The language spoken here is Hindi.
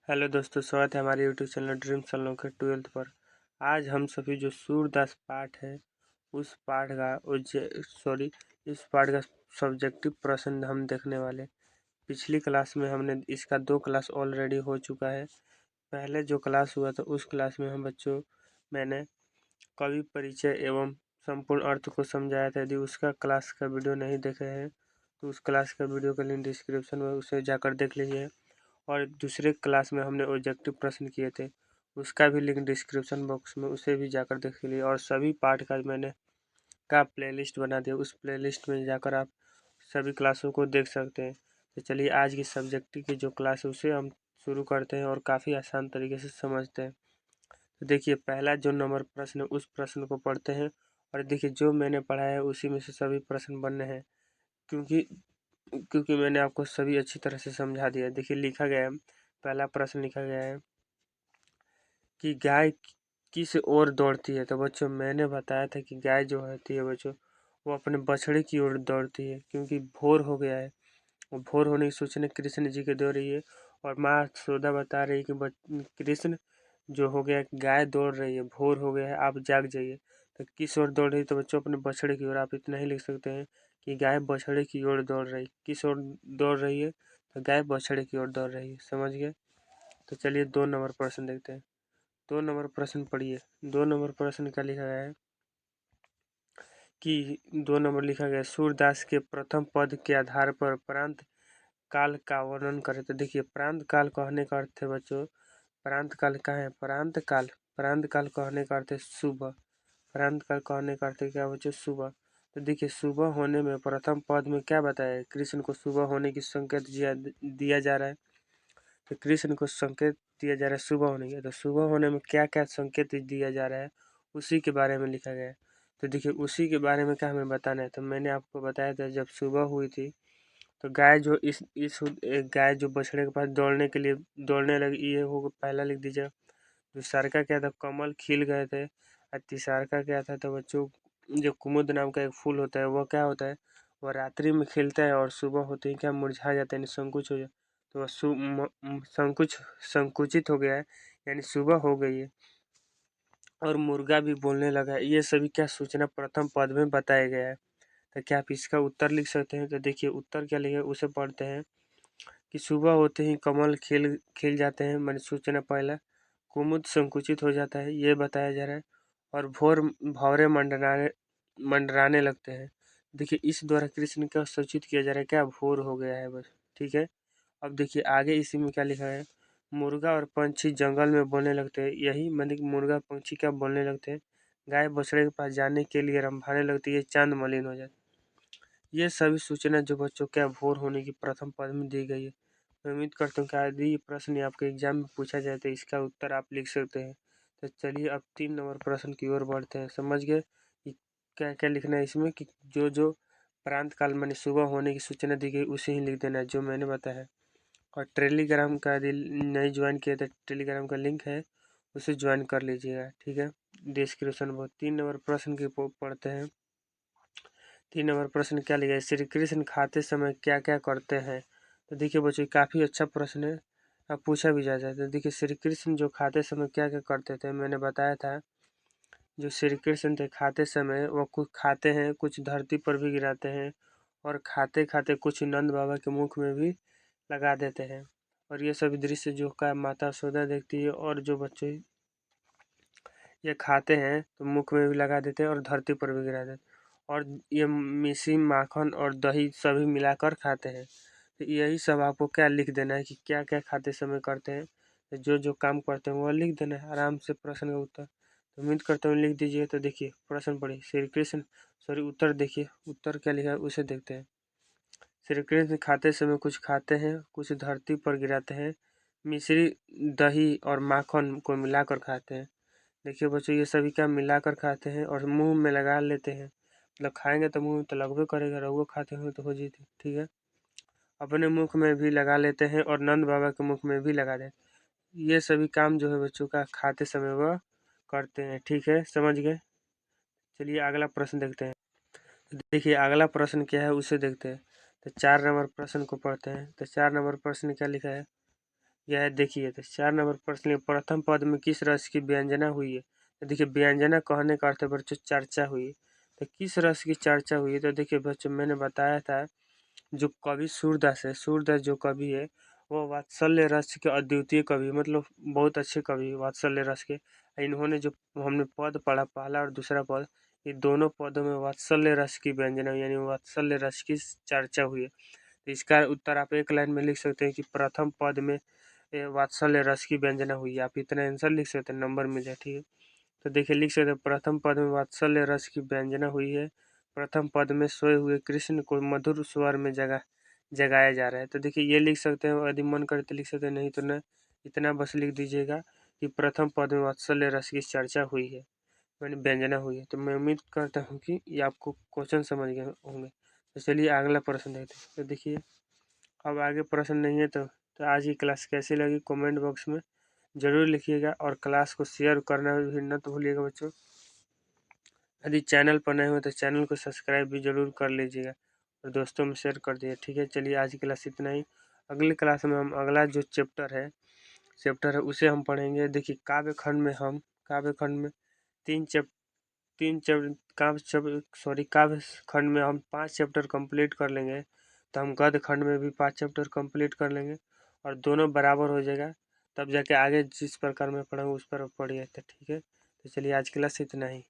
हेलो दोस्तों, स्वागत है हमारे YouTube channel dream unlock 12th पर। आज हम सभी जो सूरदास पाठ है उस पाठ का इस पाठ का सब्जेक्टिव प्रश्न हम देखने वाले। पिछली क्लास में हमने इसका 2 क्लास ऑलरेडी हो चुका है। पहले जो क्लास हुआ था उस क्लास में मैंने कवि परिचय एवं संपूर्ण अर्थ को समझाया था। यदि उसका क्लास का वीडियो नहीं देखे हैं तो उस क्लास का वीडियो का लिंक डिस्क्रिप्शन में उसे जाकर देख लीजिए। और दूसरे क्लास में हमने ऑब्जेक्टिव प्रश्न किए थे, उसका भी लिंक डिस्क्रिप्शन बॉक्स में, उसे भी जाकर देख लीजिए। और सभी पाठ का मैंने प्लेलिस्ट बना दिया, उस प्लेलिस्ट में जाकर आप सभी क्लासों को देख सकते हैं। तो चलिए आज की सब्जेक्टिव की जो क्लास है उसे हम शुरू करते हैं और काफ़ी आसान तरीके से समझते हैं। तो देखिए, पहला जो नंबर प्रश्न है उस प्रश्न को पढ़ते हैं। और देखिए, जो मैंने पढ़ाया है उसी में से सभी प्रश्न बनने हैं, क्योंकि क्योंकि मैंने आपको सभी अच्छी तरह से समझा दिया। देखिए, लिखा गया है, पहला प्रश्न लिखा गया है कि गाय किस ओर दौड़ती है। तो बच्चों, मैंने बताया था कि गाय जो होती है बच्चों, वो अपने बछड़े की ओर दौड़ती है, क्योंकि भोर हो गया है। वो भोर होने की सूचना कृष्ण जी के दे रही है। और माँ यशोदा बता रही है कि कृष्ण जो हो गया, गाय दौड़ रही है, भोर हो गया है, आप जाग जाइए। तो किस ओर दौड़ रही है, तो बच्चों अपने बछड़े की ओर। आप इतना ही लिख सकते हैं कि गाय बछड़े की ओर दौड़ रही। किस ओर दौड़ रही है, तो गाय बछड़े की ओर दौड़ रही है। समझ गए? तो चलिए 2 नंबर प्रश्न देखते हैं। 2 नंबर प्रश्न पढ़िए। 2 नंबर प्रश्न क्या लिखा गया है कि 2 नंबर लिखा गया है, सूरदास के प्रथम पद के आधार पर प्रांत काल का वर्णन करें। तो देखिए, प्रांत काल कहने का अर्थ है बच्चों, प्रांत काल का है प्रांत काल कहने का अर्थ है सुबह। प्रांत काल कहने का अर्थ है क्या बच्चों? सुबह। तो देखिए, सुबह होने में प्रथम पद में क्या बताया है? कृष्ण को सुबह होने की संकेत दिया जा रहा है। तो कृष्ण को संकेत दिया जा रहा है सुबह होने का। तो सुबह होने में क्या क्या संकेत दिया जा रहा है उसी के बारे में लिखा गया है। तो देखिए, उसी के बारे में क्या हमें बताना है। तो मैंने आपको बताया था, जब सुबह हुई थी तो गाय जो इस एक गाय जो बछड़े के पास दौड़ने के लिए दौड़ने लगी, ये हो पहला लिख दीजिए। दूसरा का क्या था? कमल खिल गए थे। और तीसरा का क्या था? तो बच्चों, जो कुमुद नाम का एक फूल होता है, वो क्या होता है? वह रात्रि में खिलता है और सुबह होते ही क्या मुरझा जाता है, यानी संकुच हो जाता है। तो वह संकुचित हो गया है, यानी सुबह हो गई है। और मुर्गा भी बोलने लगा है। ये सभी क्या सूचना प्रथम पद में बताया गया है। तो क्या आप इसका उत्तर लिख सकते हैं? तो देखिए, उत्तर क्या लिखे उसे पढ़ते हैं कि सुबह होते ही कमल खिल खिल जाते हैं, मैंने सूचना पहला। कुमुद संकुचित हो जाता है, ये बताया जा रहा है। और भौरे मंडराने मंडराने लगते हैं। देखिए, इस द्वारा कृष्ण का सूचित किया जा रहा है क्या? भोर हो गया है बस। ठीक है। अब देखिए आगे इसी में क्या लिखा है, मुर्गा और पंछी जंगल में बोलने लगते हैं। यही मतलब कि मुर्गा पंछी क्या बोलने लगते हैं? गाय बछड़े के पास जाने के लिए रंभाने लगती है, चांद मलिन हो जाता है। ये सभी सूचना जो बच्चों क्या भोर होने की प्रथम पद में दी गई है। मैं उम्मीद करता हूँ कि यदि ये प्रश्न आपके एग्जाम में पूछा जाए तो इसका उत्तर आप लिख सकते हैं। तो चलिए अब 3 नंबर प्रश्न की ओर बढ़ते हैं। समझ गए कि क्या क्या लिखना है इसमें? कि जो जो प्रांत काल मैंने सुबह होने की सूचना दी गई उसे ही लिख देना है जो मैंने बताया है। और टेलीग्राम का यदि नहीं ज्वाइन किया तो टेलीग्राम का लिंक है, उसे ज्वाइन कर लीजिएगा। ठीक है, डिस्क्रिप्शन में। 3 नंबर प्रश्न की पढ़ते हैं। 3 नंबर प्रश्न क्या लिखा है? श्री कृष्ण खाते समय क्या क्या करते हैं? तो देखिए बच्चों, काफ़ी अच्छा प्रश्न है, अब पूछा भी जाता है। तो देखिए, श्री कृष्ण जो खाते समय क्या क्या करते थे, मैंने बताया था। जो श्री कृष्ण थे खाते समय वो कुछ खाते हैं, कुछ धरती पर भी गिराते हैं, और खाते खाते कुछ नंद बाबा के मुख में भी लगा देते हैं। और ये सभी दृश्य जो का माता यशोदा देखती है, और जो बच्चे ये खाते हैं तो मुख में भी लगा देते हैं और धरती पर भी गिरा देते हैं। और ये मिश्री माखन और दही सभी मिलाकर खाते हैं। तो यही सब आपको क्या लिख देना है कि क्या क्या खाते समय करते हैं। तो जो जो काम करते हैं वो लिख देना है आराम से। प्रश्न का उत्तर तो उम्मीद करता हूँ लिख दीजिए। तो देखिए, प्रश्न पढ़िए। श्री कृष्ण उत्तर देखिए, उत्तर क्या लिखा है उसे देखते हैं। श्री कृष्ण खाते समय कुछ खाते हैं, कुछ धरती पर गिराते हैं, मिश्री दही और माखन को मिलाकर खाते हैं। देखिए बच्चों, ये सभी क्या मिलाकर खाते हैं और मुंह में लगा लेते हैं। मतलब खाएंगे तो मुंह में तो लगभग करेगा, रहुआ खाते हो तो हो जीते। ठीक है, अपने मुख में भी लगा लेते हैं और नंद बाबा के मुख में भी लगा देते हैं। ये सभी काम जो है बच्चों का खाते समय वह करते हैं। ठीक है, समझ गए? चलिए अगला प्रश्न देखते हैं। तो देखिए, अगला प्रश्न क्या है उसे देखते हैं। तो 4 नंबर प्रश्न को पढ़ते हैं। तो 4 नंबर प्रश्न क्या लिखा है यह है, देखिए तो 4 नंबर प्रश्न है, प्रथम पद में किस रस की व्यंजना हुई है। तो देखिए व्यंजना कहने का अर्थ है बच्चों चर्चा हुई है। तो किस रस की चर्चा हुई है, तो देखिए बच्चों मैंने बताया था जो कवि सूरदास है, सूरदास जो कवि है वो वात्सल्य रस के अद्वितीय कवि, मतलब बहुत अच्छे कवि वात्सल्य रस के। इन्होंने जो हमने पद पढ़ा पहला और दूसरा पद, ये दोनों पदों में वात्सल्य रस की व्यंजना यानी वात्सल्य रस की चर्चा हुई है। तो इसका उत्तर आप एक लाइन में लिख सकते हैं कि प्रथम पद में वात्सल्य रस की व्यंजना हुई है। आप इतना आंसर लिख सकते हैं, नंबर मिल जाए, ठीक है। तो देखिए लिख सकते हैं प्रथम पद में वात्सल्य रस की व्यंजना हुई है। प्रथम पद में सोए हुए कृष्ण को मधुर स्वर में जगाया जा रहा है। तो देखिए ये लिख सकते हैं, यदि मन करे तो लिख सकते हैं, नहीं तो न इतना बस लिख दीजिएगा कि प्रथम पद में वात्सल्य रस की चर्चा हुई है, मैंने व्यंजना हुई है। तो मैं उम्मीद करता हूँ कि ये आपको क्वेश्चन समझ गए होंगे। तो चलिए अगला प्रश्न देखते हैं। तो देखिए अब आगे प्रश्न नहीं है, तो आज की क्लास कैसी लगी कमेंट बॉक्स में ज़रूर लिखिएगा, और क्लास को शेयर करना भी न तो भूलिएगा बच्चों। यदि चैनल पर नए हो तो चैनल को सब्सक्राइब भी जरूर कर लीजिएगा और दोस्तों में शेयर कर दीजिए, ठीक है। चलिए आज की क्लास इतना ही। अगली क्लास में हम अगला जो चैप्टर है उसे हम पढ़ेंगे। देखिए काव्य खंड में तीन चैप तीन चैप्टर काव्य खंड में हम 5 चैप्टर कंप्लीट कर लेंगे। तो हम गद्य खंड में भी 5 चैप्टर कंप्लीट कर लेंगे और दोनों बराबर हो जाएगा, तब जाके आगे जिस प्रकार में पढ़ाऊँ उस पर पढ़िए, तो ठीक है। तो चलिए आज की क्लास इतना ही।